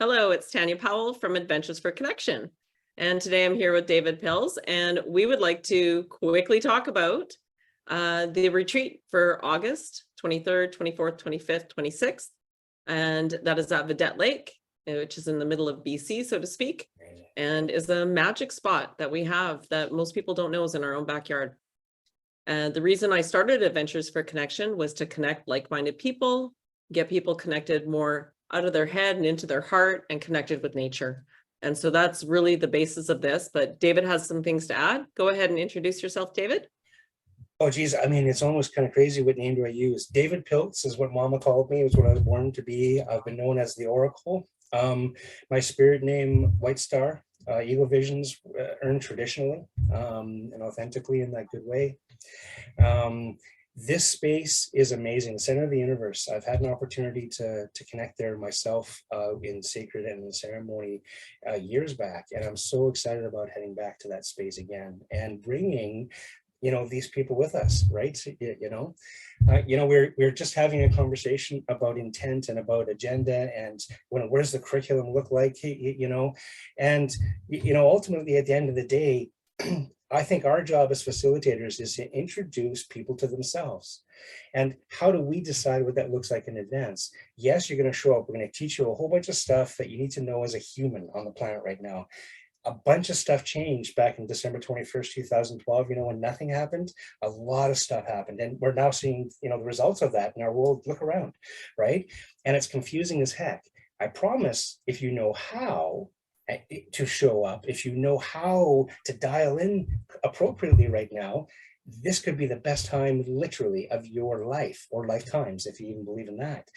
Hello, it's Tanya Powell from Adventures for Connection. And today I'm here with David Pills, and we would like to quickly talk about the retreat for August 23rd, 24th, 25th, 26th. And that is at Vidette Lake, which is in the middle of BC, so to speak, and is a magic spot that we have that most people don't know is in our own backyard. And the reason I started Adventures for Connection was to connect like-minded people, get people connected more out of their head and into their heart and connected with nature. And so that's really the basis of this, but David has some things to add. Go ahead and introduce yourself, David. Oh, geez. I mean, it's almost kind of crazy what name do I use. David Piltz is what Mama called me. It was what I was born to be. I've been known as the Oracle. My spirit name, White Star. Eagle Visions earned traditionally and authentically in that good way. This space is amazing. The center of the universe. I've had an opportunity to connect there myself in sacred and in ceremony years back. And I'm so excited about heading back to that space again and bringing these people with us, right? We're just having a conversation about intent and about agenda and what does the curriculum look like, and ultimately at the end of the day, I think our job as facilitators is to introduce people to themselves. And how do we decide what that looks like in advance? Yes, you're going to show up. We're going to teach you a whole bunch of stuff that you need to know as a human on the planet right now. A bunch of stuff changed back in December 21st, 2012, when nothing happened, a lot of stuff happened. And we're now seeing, the results of that in our world. Look around, right? And it's confusing as heck. I promise if you know how to show up, if you know how to dial in appropriately right now, this could be the best time literally of your life or lifetimes, if you even believe in that.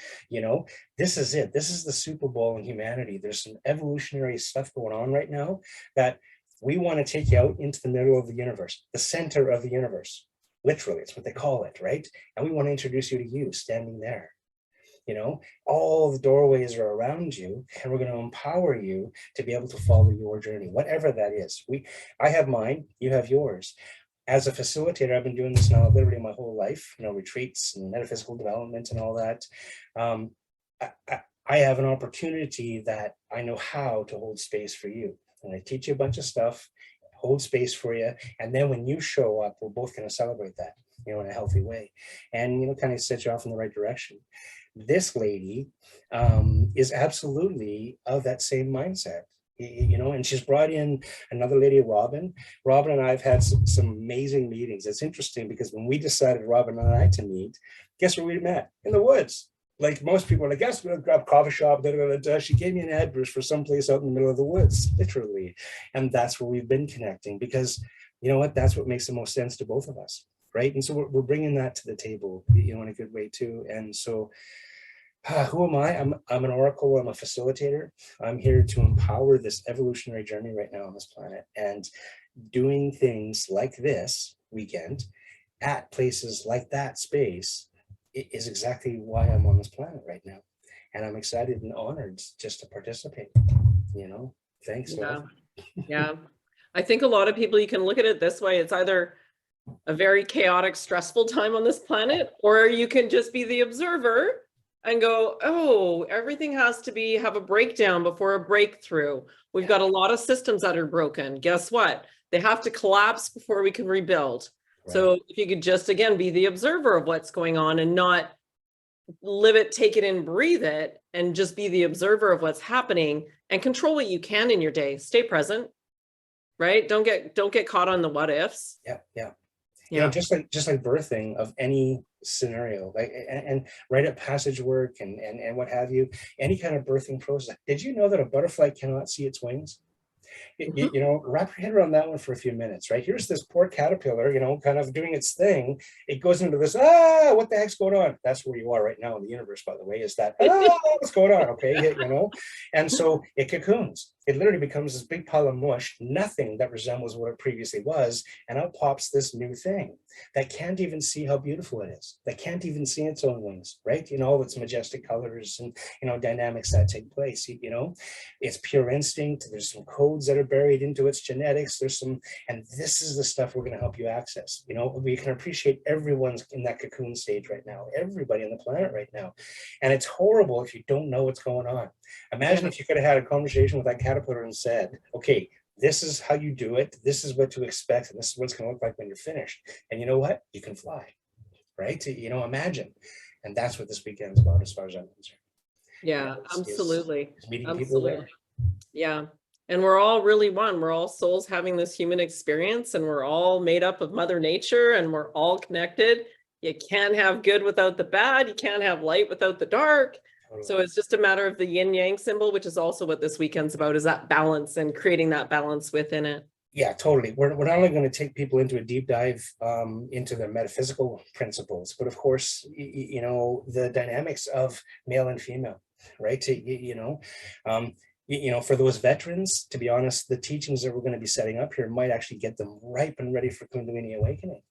This is it. This is the Super Bowl in humanity. There's some evolutionary stuff going on right now that we want to take you out into the middle of the universe, the center of the universe. Literally, it's what they call it, right? And we want to introduce you to you standing there. All the doorways are around you, and we're going to empower you to be able to follow your journey, whatever that is. I have mine, you have yours. As a facilitator, I've been doing this now literally my whole life, retreats and metaphysical development and all that. I have an opportunity that I know how to hold space for you. And I teach you a bunch of stuff, hold space for you. And then when you show up, we're both going to celebrate that, in a healthy way and, kind of set you off in the right direction. This lady is absolutely of that same mindset. And she's brought in another lady, Robin. Robin and I have had some amazing meetings. It's interesting because when we decided, Robin and I, to meet, guess where we met? In the woods. Like most people are like, guess we're going to grab a coffee shop. She gave me an address for someplace out in the middle of the woods, literally. And that's where we've been connecting because, that's what makes the most sense to both of us, right? And so we're bringing that to the table, in a good way too. And so, who am I? I'm an oracle. I'm a facilitator. I'm here to empower this evolutionary journey right now on this planet, and doing things like this weekend at places like that space is exactly why I'm on this planet right now. And I'm excited and honored just to participate, thanks. Yeah. I think a lot of people, you can look at it this way. It's either a very chaotic, stressful time on this planet, or you can just be the observer and go, oh, everything has to have a breakdown before a breakthrough. We've got a lot of systems that are broken. Guess what? They have to collapse before we can rebuild. Right. So if you could just, again, be the observer of what's going on and not live it, take it in, breathe it, and just be the observer of what's happening and control what you can in your day. Stay present, right? Don't get caught on the what ifs. Yeah. Just like birthing of any scenario, like and rite of passage work and what have you, any kind of birthing process. Did you know that a butterfly cannot see its wings? Wrap your head around that one for a few minutes, right? Here's this poor caterpillar, kind of doing its thing. It goes into this, what the heck's going on? That's where you are right now in the universe, by the way, is that, what's going on? Okay, and so it cocoons. It literally becomes this big pile of mush, nothing that resembles what it previously was, and out pops this new thing that can't even see how beautiful it is, that can't even see its own wings, right? All its majestic colors and, dynamics that take place, it's pure instinct. There's some code codes that are buried into its genetics. There's some, and this is the stuff we're going to help you access. You know, we can appreciate everyone's in that cocoon stage right now, everybody on the planet right now. And it's horrible if you don't know what's going on. Imagine if you could have had a conversation with that caterpillar and said, okay, this is how you do it. This is what to expect. And this is what it's going to look like when you're finished. And you know what? You can fly, right? You know, imagine. And that's what this weekend is about, as far as I'm concerned. Yeah, absolutely. It's meeting people there. Yeah. And we're all really one. We're all souls having this human experience, and we're all made up of Mother Nature, and we're all connected. You can't have good without the bad. You can't have light without the dark. So it's just a matter of the yin yang symbol, which is also what this weekend's about, is that balance and creating that balance within it. Yeah, totally. We're not only going to take people into a deep dive into their metaphysical principles, but of course, you know, the dynamics of male and female, right? You know, for those veterans, to be honest, the teachings that we're going to be setting up here might actually get them ripe and ready for Kundalini awakening,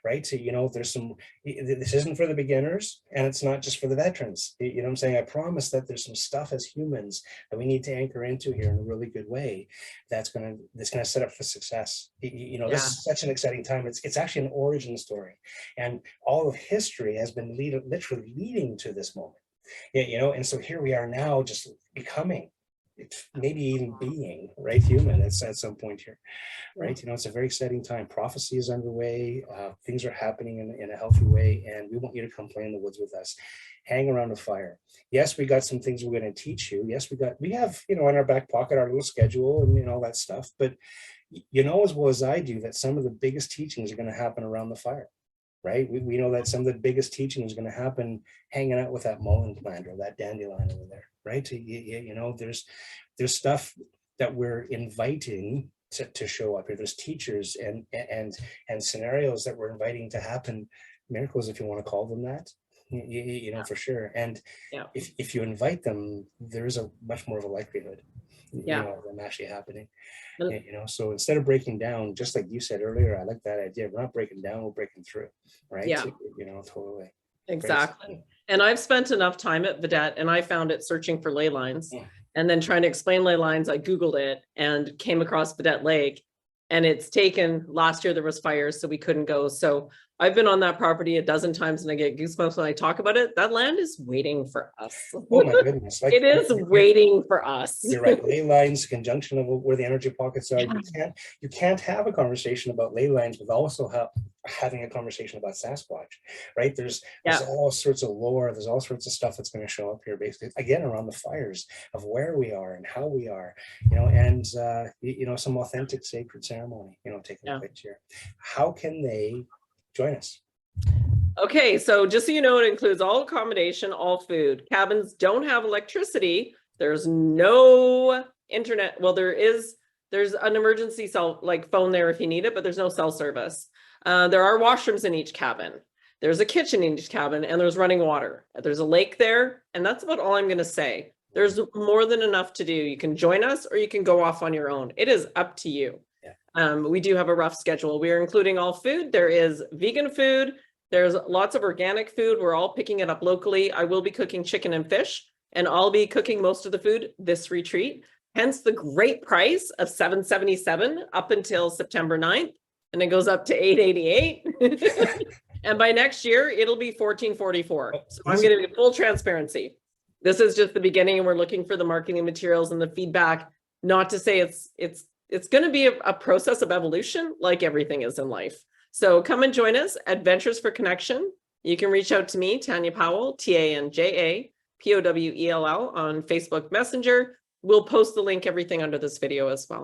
right? So, you know, there's some, this isn't for the beginners, and it's not just for the veterans. You know what I'm saying? I promise that there's some stuff as humans that we need to anchor into here in a really good way that's going to set up for success. You know, this is such an exciting time. It's actually an origin story, and all of history has been literally leading to this moment. You know, and so here we are now, just becoming, maybe even being, right, human at some point here, right? You know, it's a very exciting time. Prophecy is underway. Things are happening in a healthy way, and we want you to come play in the woods with us. Hang around the fire. Yes, we got some things we're going to teach you. Yes, we have, you know, in our back pocket our little schedule and, you know, all that stuff. But you know as well as I do that some of the biggest teachings are going to happen around the fire. Right? We know that some of the biggest teaching is going to happen hanging out with that mullein plant or that dandelion over there, right? You know, there's stuff that we're inviting to show up here. There's teachers and scenarios that we're inviting to happen, miracles, if you want to call them that, you know, for sure. And if you invite them, there is a much more of a likelihood, you know, of them actually happening. You know, so instead of breaking down, just like you said earlier, I like that idea. We're not breaking down, we're breaking through, right? Yeah. So, you know, totally. Exactly. And I've spent enough time at Vidette, and I found it searching for ley lines and then trying to explain ley lines. I Googled it and came across Vidette Lake, and it's taken, last year there was fires, so we couldn't go. So I've been on that property a dozen times, and I get goosebumps when I talk about it. That land is waiting for us. Oh my goodness. Like, it is waiting for us. You're right. Ley lines, conjunction of where the energy pockets are. You can't have a conversation about ley lines without also having a conversation about Sasquatch, right? There's all sorts of lore. There's all sorts of stuff that's going to show up here, basically, again, around the fires of where we are and how we are, you know, and, you know, some authentic sacred ceremony, you know, taking place here. How can they join us? Okay, so just so you know, it includes all accommodation, all food. Cabins don't have electricity. There's no internet. Well, there's an emergency cell, like phone there if you need it, but there's no cell service. There are washrooms in each cabin. There's a kitchen in each cabin, and there's running water. There's a lake there, and that's about all I'm going to say. There's more than enough to do. You can join us, or you can go off on your own. It is up to you. We do have a rough schedule. We are including all food. There is vegan food. There's lots of organic food. We're all picking it up locally. I will be cooking chicken and fish, and I'll be cooking most of the food this retreat. Hence the great price of $777 up until September 9th. And it goes up to $888. And by next year, it'll be $1444. So I'm going to be full transparency. This is just the beginning, and we're looking for the marketing materials and the feedback. Not to say it's going to be a process of evolution, like everything is in life. So come and join us. Adventures for Connection. You can reach out to me, Tanya Powell, TanjaPowell on Facebook Messenger. We'll post the link, everything under this video as well.